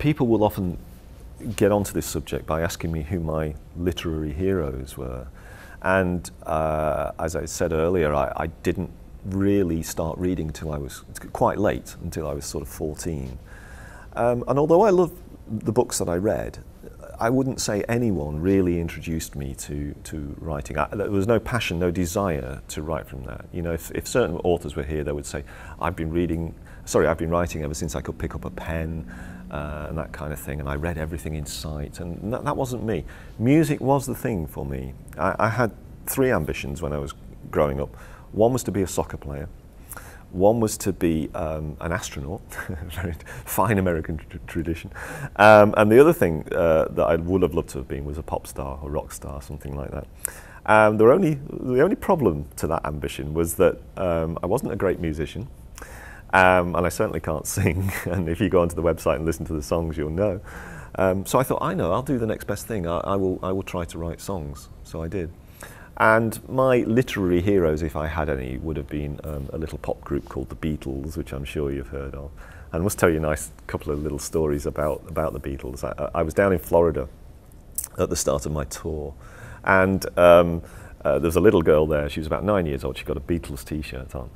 people will often get onto this subject by asking me who my literary heroes were. And as I said earlier, I didn't really start reading until I was quite late, until I was sort of 14. And although I love the books that I read, I wouldn't say anyone really introduced me to writing. There was no passion, no desire to write from that. You know, if certain authors were here, they would say, I've been writing ever since I could pick up a pen and that kind of thing, and I read everything in sight, and that wasn't me. Music was the thing for me. I had three ambitions when I was growing up. One was to be a soccer player. One was to be an astronaut, very fine American tradition. And the other thing that I would have loved to have been was a pop star or rock star, something like that. The only problem to that ambition was that I wasn't a great musician, and I certainly can't sing. And if you go onto the website and listen to the songs, you'll know. So I thought, I'll do the next best thing. I will try to write songs. So I did. And my literary heroes, if I had any, would have been a little pop group called the Beatles, which I'm sure you've heard of. And I must tell you a nice couple of little stories about the Beatles. I was down in Florida at the start of my tour, and there was a little girl there. She was about 9 years old. She got a Beatles T-shirt on,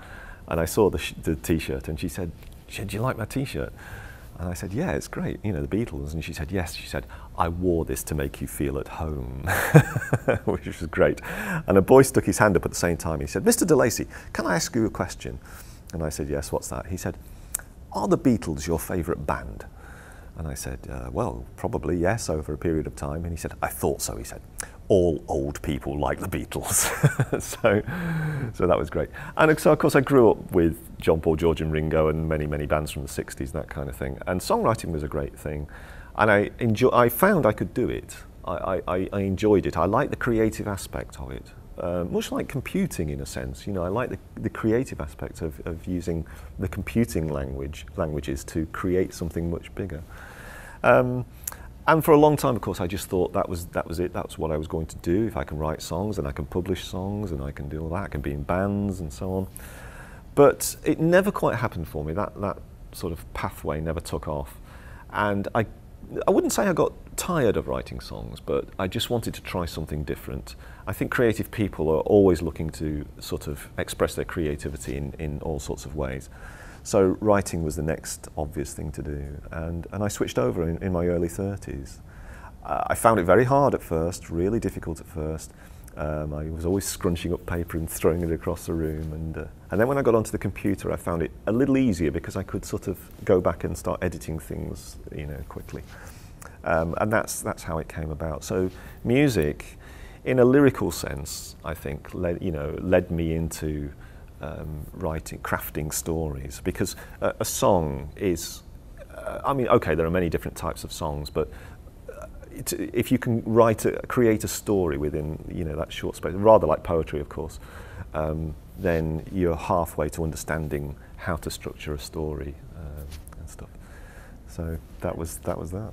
and I saw the T-shirt, and she said, "Do you like my T-shirt?" And I said, "Yeah, it's great, you know, the Beatles." And she said, "Yes." She said, "I wore this to make you feel at home," which was great. And a boy stuck his hand up at the same time. He said, "Mr. DeLacy, can I ask you a question?" And I said, "Yes, what's that?" He said, "Are the Beatles your favourite band?" And I said, "Well, probably yes, over a period of time." And he said, "I thought so." He said, "All old people like the Beatles." so that was great. And so, of course, I grew up with John, Paul, George and Ringo and many, many bands from the 60s, that kind of thing. And songwriting was a great thing. And I found I could do it. I enjoyed it. I liked the creative aspect of it. Much like computing in a sense. You know, I like the creative aspect of using the computing languages to create something much bigger. And for a long time, of course, I just thought that was it. That's what I was going to do. If I can write songs, and I can publish songs, and I can do all that, I can be in bands and so on. But it never quite happened for me. That sort of pathway never took off. And I wouldn't say I got tired of writing songs, but I just wanted to try something different. I think creative people are always looking to sort of express their creativity in all sorts of ways. So writing was the next obvious thing to do, and I switched over in my early 30s. I found it very hard at first, really difficult at first. I was always scrunching up paper and throwing it across the room, and then when I got onto the computer, I found it a little easier because I could sort of go back and start editing things, you know, quickly. And that's how it came about. So music, in a lyrical sense, I think, led me into writing, crafting stories, because a song is, I mean, okay, there are many different types of songs, but if you can create a story within, you know, that short space, rather like poetry, of course, then you're halfway to understanding how to structure a story and stuff. So that was that.